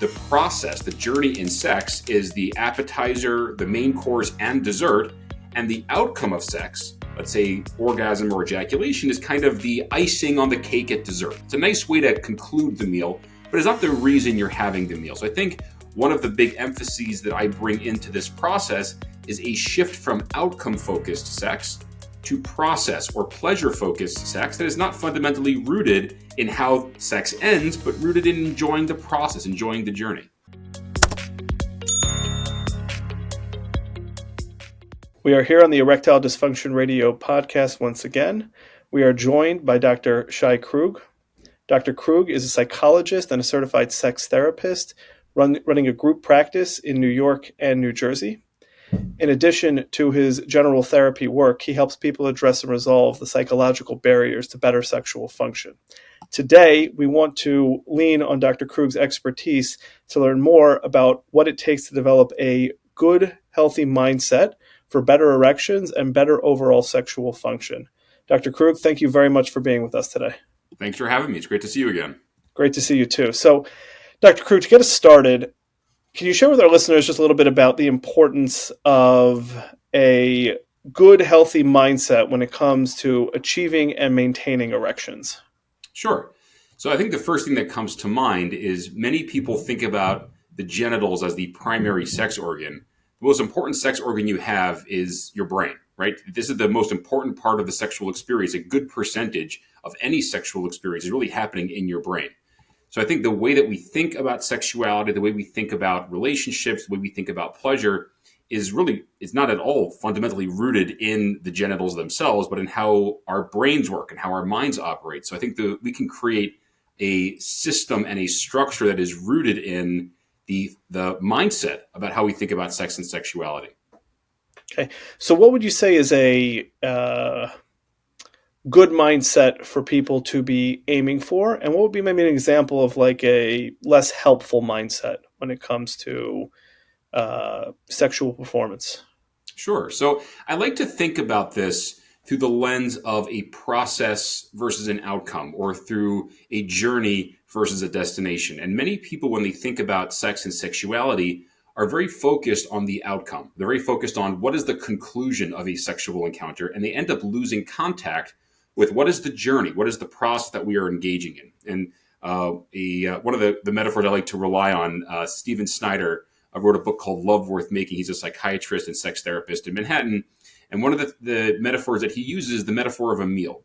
the process, the journey in sex is the appetizer, the main course, and dessert. And the outcome of sex, let's say orgasm or ejaculation, is kind of the icing on the cake at dessert. It's a nice way to conclude the meal, but it's not the reason you're having the meal. So I think one of the big emphases that I bring into this process is a shift from outcome-focused sex to process or pleasure-focused sex that is not fundamentally rooted in how sex ends, but rooted in enjoying the process, enjoying the journey. We are here on the Erectile Dysfunction Radio podcast once again. We are joined by Dr. Shai Krug. Dr. Krug is a psychologist and a certified sex therapist running a group practice in New York and New Jersey. In addition to his general therapy work, he helps people address and resolve the psychological barriers to better sexual function. Today, we want to lean on Dr. Krug's expertise to learn more about what it takes to develop a good, healthy mindset for better erections and better overall sexual function. Dr. Krug, thank you very much for being with us today. Thanks for having me. It's great to see you again. Great to see you too. So, Dr. Krug, to get us started, can you share with our listeners just a little bit about the importance of a good, healthy mindset when it comes to achieving and maintaining erections? Sure. So I think the first thing that comes to mind is many people think about the genitals as the primary sex organ. The most important sex organ you have is your brain, right? This is the most important part of the sexual experience. A good percentage of any sexual experience is really happening in your brain. So I think the way that we think about sexuality, the way we think about relationships, the way we think about pleasure is not at all fundamentally rooted in the genitals themselves, but in how our brains work and how our minds operate. So I think we can create a system and a structure that is rooted in the mindset about how we think about sex and sexuality. Okay. So what would you say is a good mindset for people to be aiming for? And what would be maybe an example of like a less helpful mindset when it comes to sexual performance? Sure. So I like to think about this through the lens of a process versus an outcome, or through a journey versus a destination. And many people, when they think about sex and sexuality, are very focused on the outcome. They're very focused on what is the conclusion of a sexual encounter, and they end up losing contact with what is the journey, what is the process that we are engaging in. And one of the metaphors I like to rely on, Stephen Snyder wrote a book called Love Worth Making. He's a psychiatrist and sex therapist in Manhattan. And one of the metaphors that he uses is the metaphor of a meal.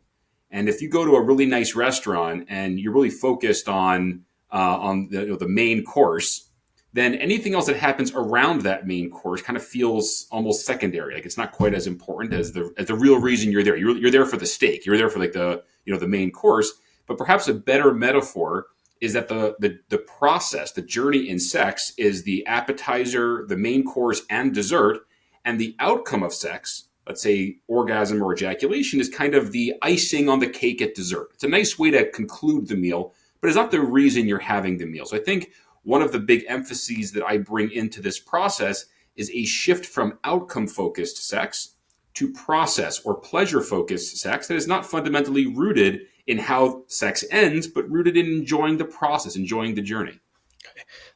And if you go to a really nice restaurant and you're really focused on the main course, then anything else that happens around that main course kind of feels almost secondary. Like it's not quite as important as the real reason you're there. You're there for the steak. You're there for like the main course. But perhaps a better metaphor is that the process, the journey in sex, is the appetizer, the main course, and dessert, and the outcome of sex, let's say orgasm or ejaculation, is kind of the icing on the cake at dessert. It's a nice way to conclude the meal, but it's not the reason you're having the meal. So I think one of the big emphases that I bring into this process is a shift from outcome-focused sex to process or pleasure-focused sex that is not fundamentally rooted in how sex ends, but rooted in enjoying the process, enjoying the journey.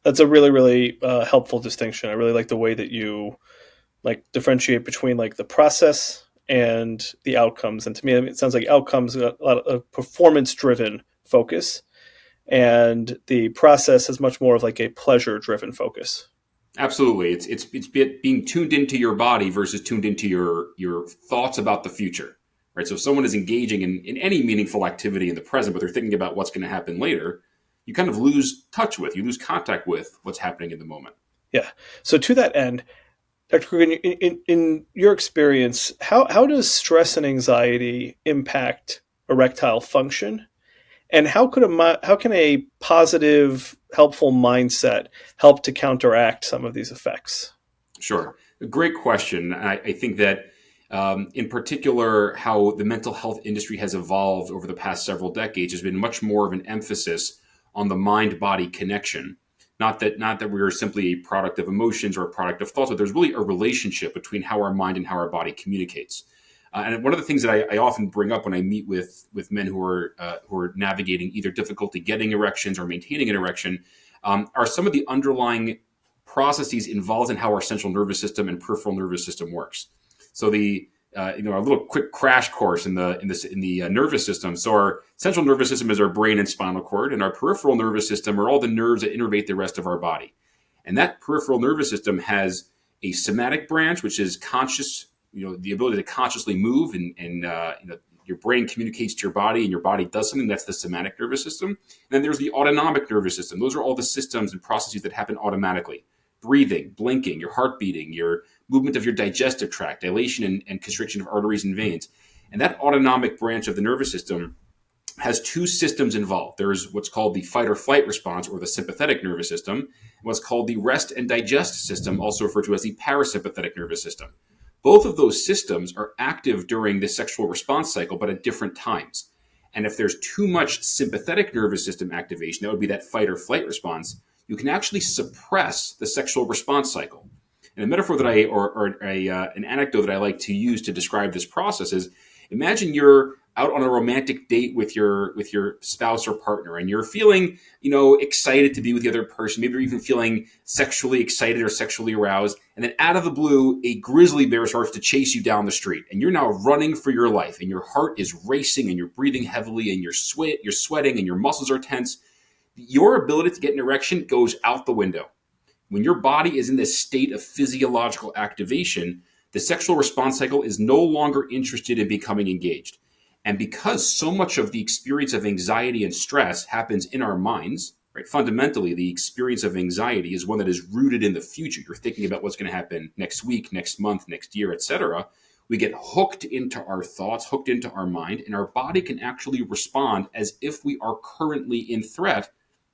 That's a really, really helpful distinction. I really like the way that you differentiate between the process and the outcomes. And to me, it sounds like outcomes a lot of performance-driven focus, and the process is much more of a pleasure-driven focus. Absolutely. It's being tuned into your body versus tuned into your thoughts about the future, right? So if someone is engaging in any meaningful activity in the present, but they're thinking about what's going to happen later, you kind of lose contact with what's happening in the moment. Yeah. So to that end, Dr. Krug, in your experience, how does stress and anxiety impact erectile function? And how can a positive, helpful mindset help to counteract some of these effects? Sure. A great question. I think that in particular, how the mental health industry has evolved over the past several decades has been much more of an emphasis on the mind-body connection. Not that we are simply a product of emotions or a product of thoughts, but there's really a relationship between how our mind and how our body communicates. And one of the things that I often bring up when I meet with men who are navigating either difficulty getting erections or maintaining an erection, are some of the underlying processes involved in how our central nervous system and peripheral nervous system works. So a little quick crash course in the nervous system. So our central nervous system is our brain and spinal cord, and our peripheral nervous system are all the nerves that innervate the rest of our body. And that peripheral nervous system has a somatic branch, which is conscious, the ability to consciously move, and your brain communicates to your body, and your body does something. That's the somatic nervous system. And then there's the autonomic nervous system. Those are all the systems and processes that happen automatically. Breathing, blinking, your heart beating, your movement of your digestive tract, dilation and constriction of arteries and veins. And that autonomic branch of the nervous system has two systems involved. There's what's called the fight or flight response, or the sympathetic nervous system, and what's called the rest and digest system, also referred to as the parasympathetic nervous system. Both of those systems are active during the sexual response cycle, but at different times. And if there's too much sympathetic nervous system activation, that would be that fight or flight response, you can actually suppress the sexual response cycle. And a metaphor that an anecdote that I like to use to describe this process is, imagine you're out on a romantic date with your spouse or partner, and you're feeling, excited to be with the other person. Maybe you're even feeling sexually excited or sexually aroused. And then out of the blue, a grizzly bear starts to chase you down the street, and you're now running for your life, and your heart is racing, and you're breathing heavily, and you're sweating, and your muscles are tense. Your ability to get an erection goes out the window. When your body is in this state of physiological activation, the sexual response cycle is no longer interested in becoming engaged. And because so much of the experience of anxiety and stress happens in our minds, right? Fundamentally, the experience of anxiety is one that is rooted in the future. You're thinking about what's going to happen next week, next month, next year, etc. We get hooked into our thoughts, hooked into our mind, and our body can actually respond as if we are currently in threat,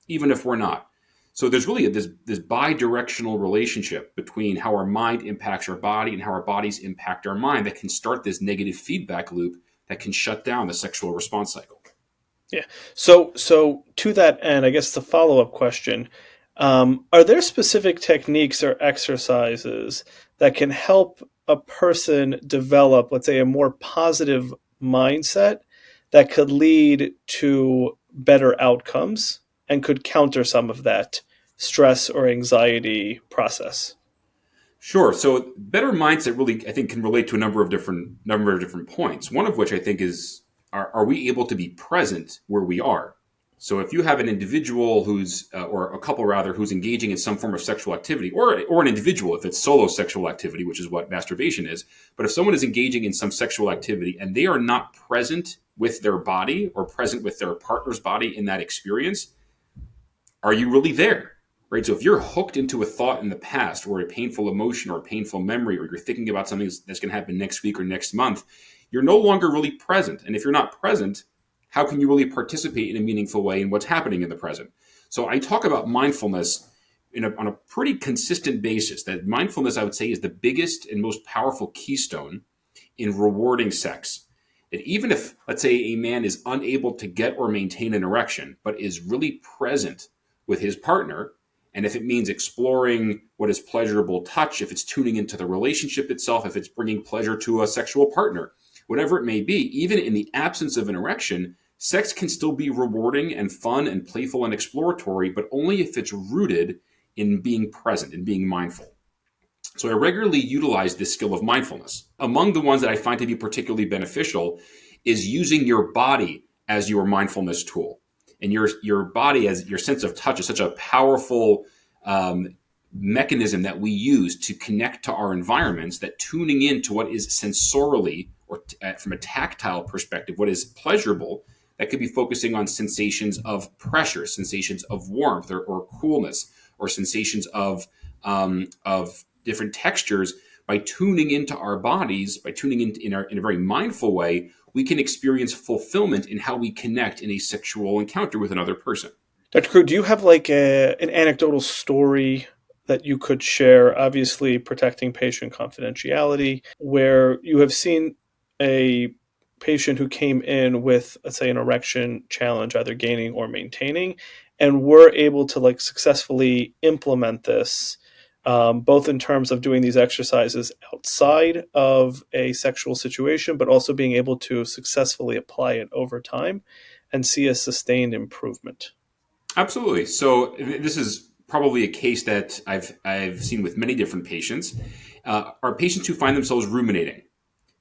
even if we're not. So there's really this bi-directional relationship between how our mind impacts our body and how our bodies impact our mind that can start this negative feedback loop that can shut down the sexual response cycle. Yeah. So to that end, I guess the follow-up question, are there specific techniques or exercises that can help a person develop, let's say, a more positive mindset that could lead to better outcomes and could counter some of that stress or anxiety process? Sure. So better mindset really, I think, can relate to a number of different points. One of which I think is, are we able to be present where we are? So if you have an individual or a couple rather, who's engaging in some form of sexual activity, or an individual, if it's solo sexual activity, which is what masturbation is, but if someone is engaging in some sexual activity and they are not present with their body or present with their partner's body in that experience, are you really there? Right? So if you're hooked into a thought in the past, or a painful emotion or a painful memory, or you're thinking about something that's going to happen next week or next month, you're no longer really present. And if you're not present, how can you really participate in a meaningful way in what's happening in the present? So I talk about mindfulness on a pretty consistent basis. That mindfulness, I would say, is the biggest and most powerful keystone in rewarding sex. That even if, let's say, a man is unable to get or maintain an erection, but is really present with his partner, and if it means exploring what is pleasurable touch, if it's tuning into the relationship itself, if it's bringing pleasure to a sexual partner, whatever it may be, even in the absence of an erection, sex can still be rewarding and fun and playful and exploratory, but only if it's rooted in being present and being mindful. So I regularly utilize this skill of mindfulness. Among the ones that I find to be particularly beneficial is using your body as your mindfulness tool. And your body, as your sense of touch, is such a powerful mechanism that we use to connect to our environments, that tuning in to what is sensorily, or from a tactile perspective, what is pleasurable, that could be focusing on sensations of pressure, sensations of warmth or coolness, or sensations of different textures. By tuning into our bodies, by tuning in a very mindful way, we can experience fulfillment in how we connect in a sexual encounter with another person. Dr. Krug, do you have like an anecdotal story that you could share, obviously protecting patient confidentiality, where you have seen a patient who came in with, let's say, an erection challenge, either gaining or maintaining, and were able to like successfully implement this, both in terms of doing these exercises outside of a sexual situation, but also being able to successfully apply it over time and see a sustained improvement? Absolutely. So this is probably a case that I've seen with many different patients. Are patients who find themselves ruminating.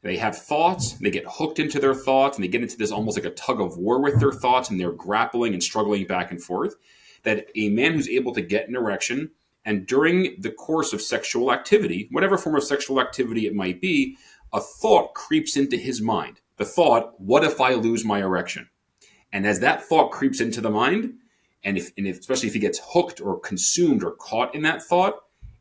They have thoughts, they get hooked into their thoughts, and they get into this almost like a tug of war with their thoughts, and they're grappling and struggling back and forth. That a man who's able to get an erection and during the course of sexual activity, whatever form of sexual activity it might be, a thought creeps into his mind. The thought, what if I lose my erection? And as that thought creeps into the mind, especially if he gets hooked or consumed or caught in that thought,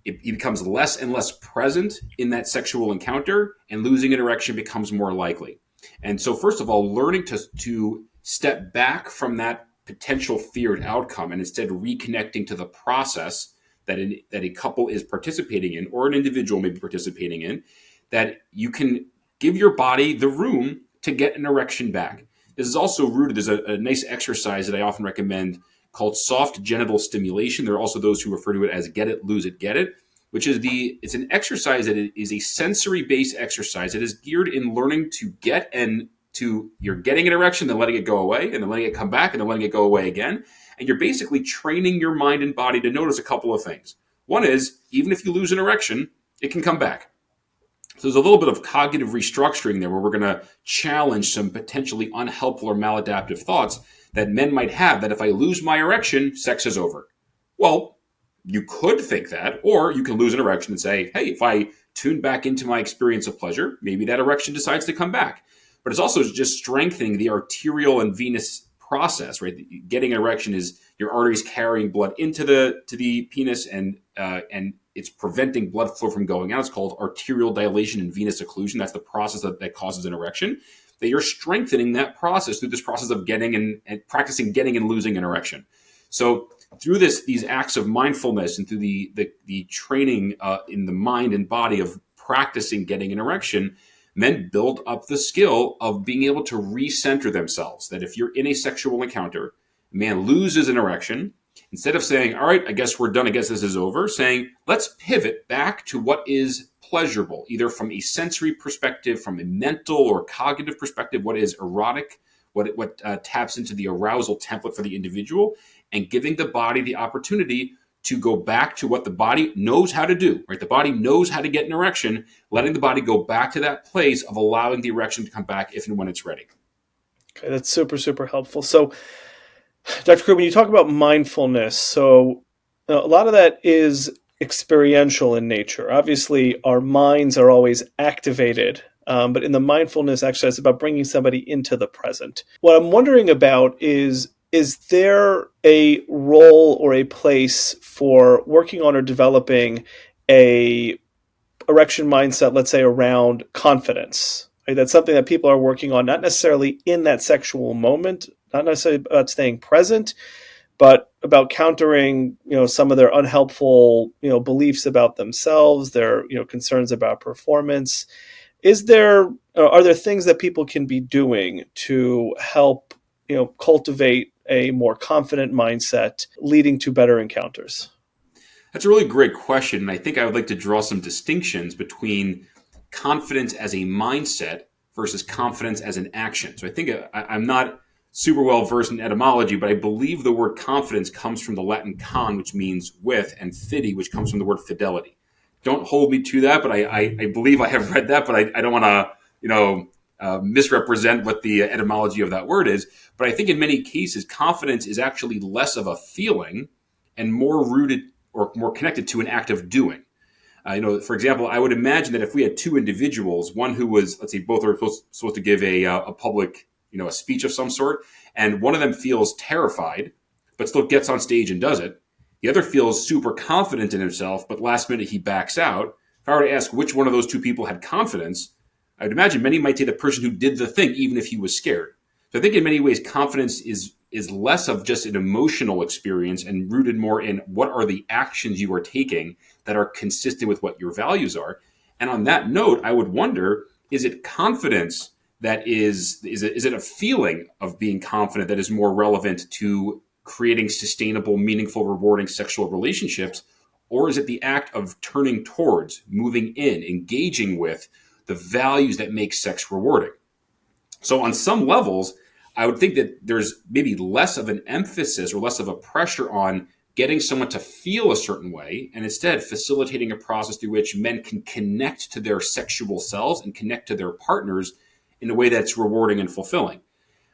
he becomes less and less present in that sexual encounter, and losing an erection becomes more likely. And so, first of all, learning to step back from that potential feared outcome and instead reconnecting to the process that a couple is participating in, or an individual may be participating in, that you can give your body the room to get an erection back. This is also rooted. There's a nice exercise that I often recommend called soft genital stimulation. There are also those who refer to it as get it, lose it, get it, which is it's an exercise that is a sensory based exercise that is geared in learning to get and to you're getting an erection, then letting it go away, and then letting it come back, and then letting it go away again. And you're basically training your mind and body to notice a couple of things. One is, even if you lose an erection, it can come back. So there's a little bit of cognitive restructuring there where we're going to challenge some potentially unhelpful or maladaptive thoughts that men might have, that if I lose my erection, sex is over. Well, you could think that, or you can lose an erection and say, hey, if I tune back into my experience of pleasure, maybe that erection decides to come back. But it's also just strengthening the arterial and venous process, right? Getting an erection is your arteries carrying blood into the penis, and it's preventing blood flow from going out. It's called arterial dilation and venous occlusion. That's the process that causes an erection. That you're strengthening that process through this process of getting and practicing getting and losing an erection. So through these acts of mindfulness and through the training in the mind and body of practicing getting an erection, men build up the skill of being able to recenter themselves. That if you're in a sexual encounter, a man loses an erection, instead of saying, all right, I guess we're done, I guess this is over, saying, let's pivot back to what is pleasurable, either from a sensory perspective, from a mental or cognitive perspective, what is erotic, what taps into the arousal template for the individual, and giving the body the opportunity to go back to what the body knows how to do, right? The body knows how to get an erection, letting the body go back to that place of allowing the erection to come back if and when it's ready. Okay, that's super, super helpful. So, Dr. Krug, when you talk about mindfulness, so a lot of that is experiential in nature. Obviously, our minds are always activated, but in the mindfulness exercise, it's about bringing somebody into the present. What I'm wondering about is there a role or a place for working on or developing a erection mindset, let's say, around confidence? Right? That's something that people are working on, not necessarily in that sexual moment, not necessarily about staying present, but about countering, some of their unhelpful, beliefs about themselves, their, concerns about performance. Are there things that people can be doing to help, cultivate a more confident mindset leading to better encounters? That's a really great question. And I think I would like to draw some distinctions between confidence as a mindset versus confidence as an action. So I think I'm not super well versed in etymology, but I believe the word confidence comes from the Latin con, which means with, and fide, which comes from the word fidelity. Don't hold me to that, but I believe I have read that, but I don't want to misrepresent what the etymology of that word is. But I think in many cases, confidence is actually less of a feeling and more rooted or more connected to an act of doing. For example, I would imagine that if we had two individuals, one who was, let's say, both are supposed to give a public, a speech of some sort, and one of them feels terrified, but still gets on stage and does it. The other feels super confident in himself, but last minute he backs out. If I were to ask which one of those two people had confidence, I would imagine many might say the person who did the thing, even if he was scared. So I think in many ways, confidence is less of just an emotional experience and rooted more in what are the actions you are taking that are consistent with what your values are. And on that note, I would wonder, is it confidence that is it a feeling of being confident that is more relevant to creating sustainable, meaningful, rewarding sexual relationships? Or is it the act of turning towards, moving in, engaging with the values that make sex rewarding? So on some levels, I would think that there's maybe less of an emphasis or less of a pressure on getting someone to feel a certain way, and instead facilitating a process through which men can connect to their sexual selves and connect to their partners in a way that's rewarding and fulfilling.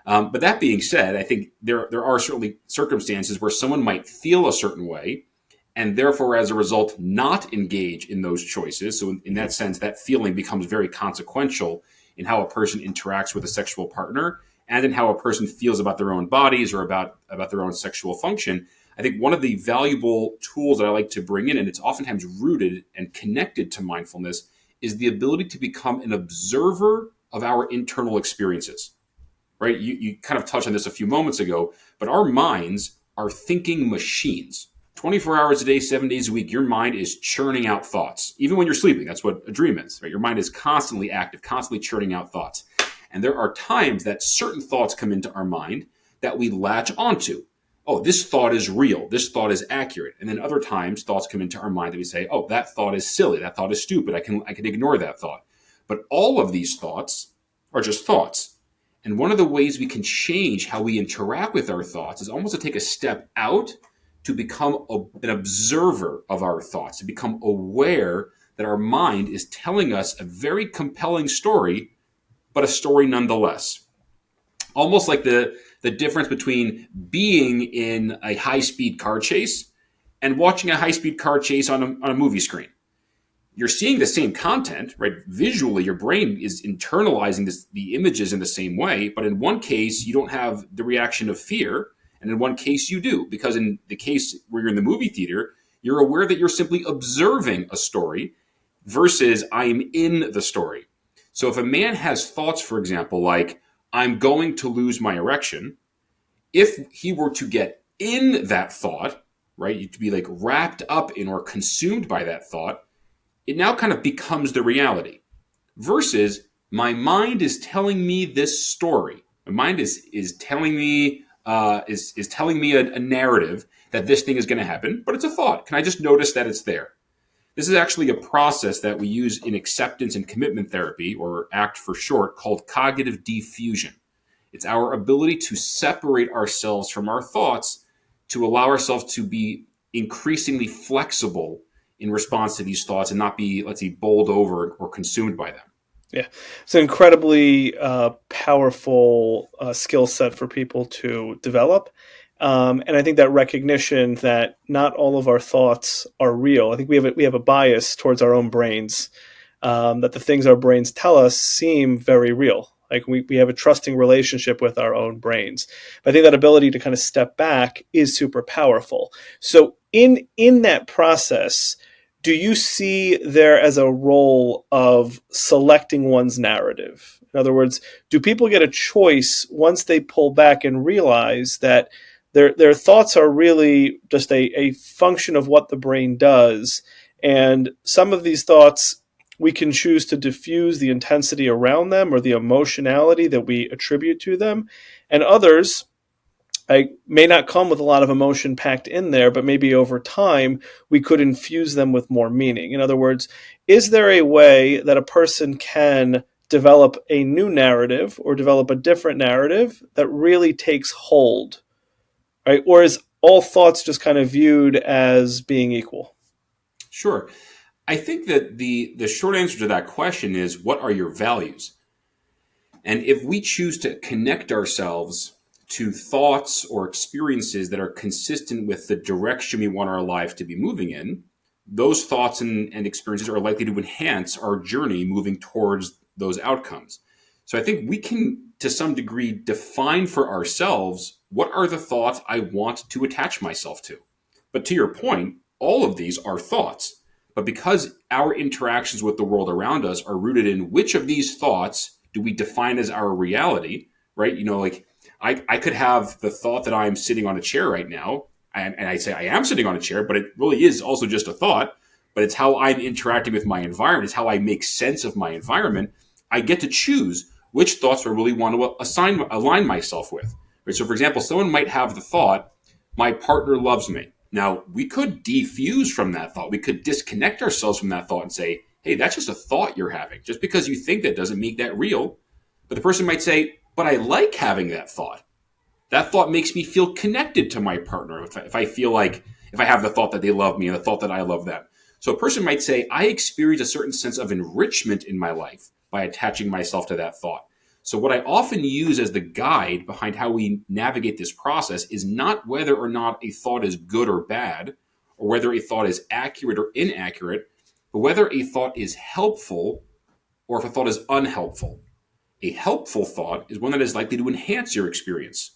But that being said, I think there are certainly circumstances where someone might feel a certain way and therefore, as a result, not engage in those choices. So in that sense, that feeling becomes very consequential in how a person interacts with a sexual partner and in how a person feels about their own bodies or about their own sexual function. I think one of the valuable tools that I like to bring in, and it's oftentimes rooted and connected to mindfulness, is the ability to become an observer of our internal experiences. Right? You kind of touched on this a few moments ago, but our minds are thinking machines. 24 hours a day, 7 days a week, your mind is churning out thoughts. Even when you're sleeping, that's what a dream is, right? Your mind is constantly active, constantly churning out thoughts. And there are times that certain thoughts come into our mind that we latch onto. Oh, this thought is real. This thought is accurate. And then other times, thoughts come into our mind that we say, oh, that thought is silly. That thought is stupid. I can ignore that thought. But all of these thoughts are just thoughts. And one of the ways we can change how we interact with our thoughts is almost to take a step out to become an observer of our thoughts, to become aware that our mind is telling us a very compelling story, but a story nonetheless. Almost like the difference between being in a high-speed car chase and watching a high-speed car chase on a movie screen. You're seeing the same content, right? Visually, your brain is internalizing the images in the same way, but in one case, you don't have the reaction of fear, and in one case, you do. Because in the case where you're in the movie theater, you're aware that you're simply observing a story versus I'm in the story. So if a man has thoughts, for example, like, I'm going to lose my erection, if he were to get in that thought, right, to be like wrapped up in or consumed by that thought, it now kind of becomes the reality. Versus, my mind is telling me this story. My mind is telling me is telling me a narrative that this thing is going to happen, but it's a thought. Can I just notice that it's there? This is actually a process that we use in acceptance and commitment therapy, or ACT for short, called cognitive diffusion. It's our ability to separate ourselves from our thoughts to allow ourselves to be increasingly flexible in response to these thoughts and not be, let's say, bowled over or consumed by them. Yeah, it's an incredibly powerful skill set for people to develop. And I think that recognition that not all of our thoughts are real. I think we have a bias towards our own brains, that the things our brains tell us seem very real. Like we have a trusting relationship with our own brains. But I think that ability to kind of step back is super powerful. So in that process, do you see there as a role of selecting one's narrative? In other words, do people get a choice once they pull back and realize that their thoughts are really just a function of what the brain does? And some of these thoughts, we can choose to diffuse the intensity around them or the emotionality that we attribute to them. And others, I may not come with a lot of emotion packed in there, but maybe over time we could infuse them with more meaning. In other words, is there a way that a person can develop a new narrative or develop a different narrative that really takes hold, right? Or is all thoughts just kind of viewed as being equal? Sure. I think that the short answer to that question is, what are your values? And if we choose to connect ourselves to thoughts or experiences that are consistent with the direction we want our life to be moving in, those thoughts and experiences are likely to enhance our journey moving towards those outcomes. So I think we can, to some degree, define for ourselves what are the thoughts I want to attach myself to. But to your point, all of these are thoughts. But because our interactions with the world around us are rooted in which of these thoughts do we define as our reality, right? Like I could have the thought that I'm sitting on a chair right now, and I say I am sitting on a chair, but it really is also just a thought. But it's how I'm interacting with my environment. It's how I make sense of my environment. I get to choose which thoughts I really want to align myself with. Right? So, for example, someone might have the thought, my partner loves me. Now, we could defuse from that thought. We could disconnect ourselves from that thought and say, hey, that's just a thought you're having. Just because you think that doesn't make that real. But the person might say, but I like having that thought. That thought makes me feel connected to my partner. If I feel like, if I have the thought that they love me and the thought that I love them. So a person might say, I experience a certain sense of enrichment in my life by attaching myself to that thought. So what I often use as the guide behind how we navigate this process is not whether or not a thought is good or bad, or whether a thought is accurate or inaccurate, but whether a thought is helpful or if a thought is unhelpful. A helpful thought is one that is likely to enhance your experience.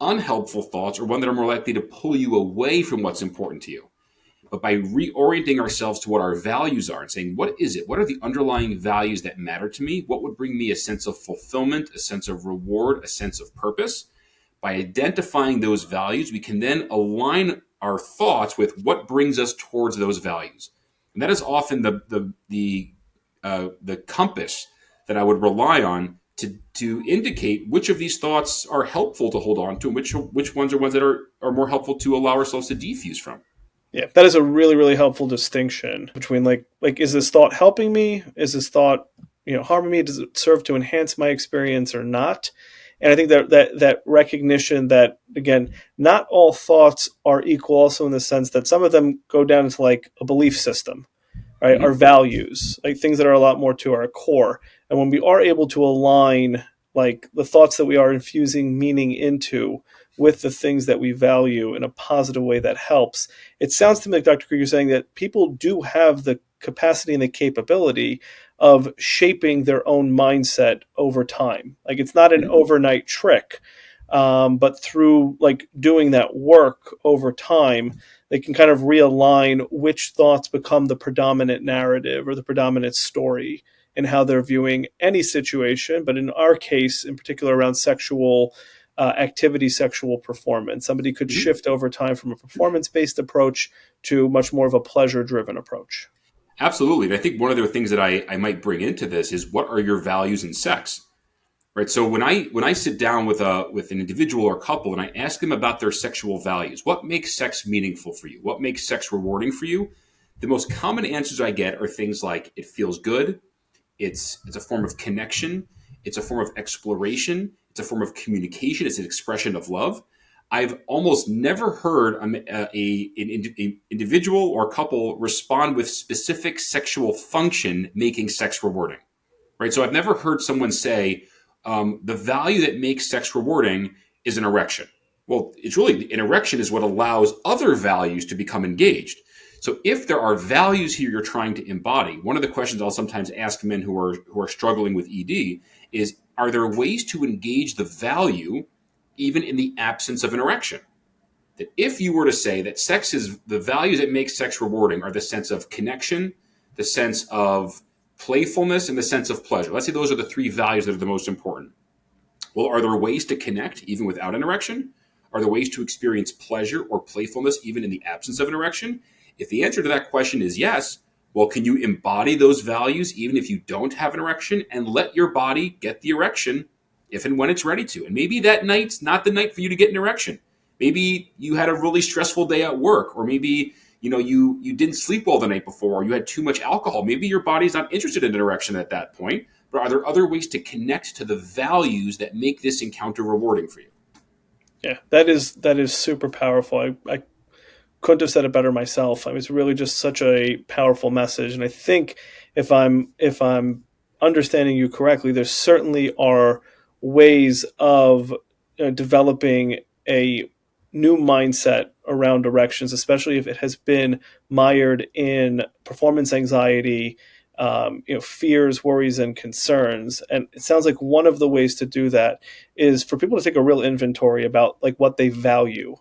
Unhelpful thoughts are one that are more likely to pull you away from what's important to you. But by reorienting ourselves to what our values are and saying, what is it? What are the underlying values that matter to me? What would bring me a sense of fulfillment, a sense of reward, a sense of purpose? By identifying those values, we can then align our thoughts with what brings us towards those values. And that is often the compass that I would rely on to indicate which of these thoughts are helpful to hold on to and which ones are ones that are more helpful to allow ourselves to defuse from. Yeah, that is a really, really helpful distinction between like is this thought helping me? Is this thought, harming me? Does it serve to enhance my experience or not? And I think that recognition that, again, not all thoughts are equal, also in the sense that some of them go down into like a belief system, right? Our Mm-hmm. values, like things that are a lot more to our core. And when we are able to align like the thoughts that we are infusing meaning into with the things that we value in a positive way that helps, it sounds to me like, Dr. Krug, you're saying that people do have the capacity and the capability of shaping their own mindset over time. Like it's not an Mm-hmm. overnight trick, but through like doing that work over time, they can kind of realign which thoughts become the predominant narrative or the predominant story in how they're viewing any situation. But in our case, in particular around sexual activity, sexual performance, somebody could Mm-hmm. shift over time from a performance-based approach to much more of a pleasure-driven approach. Absolutely. And I think one of the things that I might bring into this is, what are your values in sex? Right. So when I sit down with an individual or couple and I ask them about their sexual values, what makes sex meaningful for you? What makes sex rewarding for you? The most common answers I get are things like, it feels good, it's a form of connection, it's a form of exploration, it's a form of communication, it's an expression of love. I've almost never heard an individual or couple respond with specific sexual function making sex rewarding. Right. So I've never heard someone say, the value that makes sex rewarding is an erection. Well, it's really, an erection is what allows other values to become engaged. So if there are values here you're trying to embody, one of the questions I'll sometimes ask men who are struggling with ED is, are there ways to engage the value even in the absence of an erection? That if you were to say that sex is, the values that make sex rewarding are the sense of connection, the sense of playfulness, and the sense of pleasure. Let's say those are the three values that are the most important. Well, are there ways to connect even without an erection? Are there ways to experience pleasure or playfulness even in the absence of an erection? If the answer to that question is yes, well, can you embody those values even if you don't have an erection, and let your body get the erection if and when it's ready to? And maybe that night's not the night for you to get an erection. Maybe you had a really stressful day at work, or maybe you didn't sleep well the night before, or you had too much alcohol. Maybe your body's not interested in an erection at that point. But are there other ways to connect to the values that make this encounter rewarding for you? Yeah, that is super powerful. I couldn't have said it better myself. I mean, it's really just such a powerful message, and I think if I'm understanding you correctly, there certainly are ways of developing a new mindset around erections, especially if it has been mired in performance anxiety, fears, worries, and concerns. And it sounds like one of the ways to do that is for people to take a real inventory about like what they value,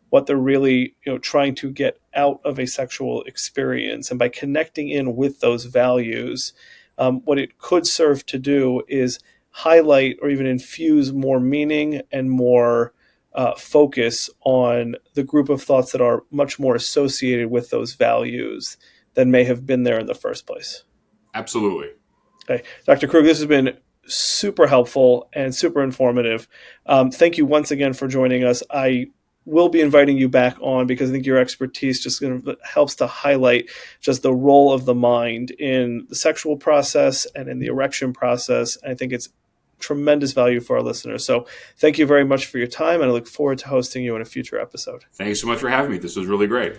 what they're really trying to get out of a sexual experience, and by connecting in with those values, what it could serve to do is highlight or even infuse more meaning and more focus on the group of thoughts that are much more associated with those values than may have been there in the first place. Absolutely. Okay, Dr. Krug, this has been super helpful and super informative. Thank you once again for joining us. I will be inviting you back on because I think your expertise just helps to highlight just the role of the mind in the sexual process and in the erection process. And I think it's tremendous value for our listeners. So thank you very much for your time, and I look forward to hosting you in a future episode. Thanks so much for having me. This was really great.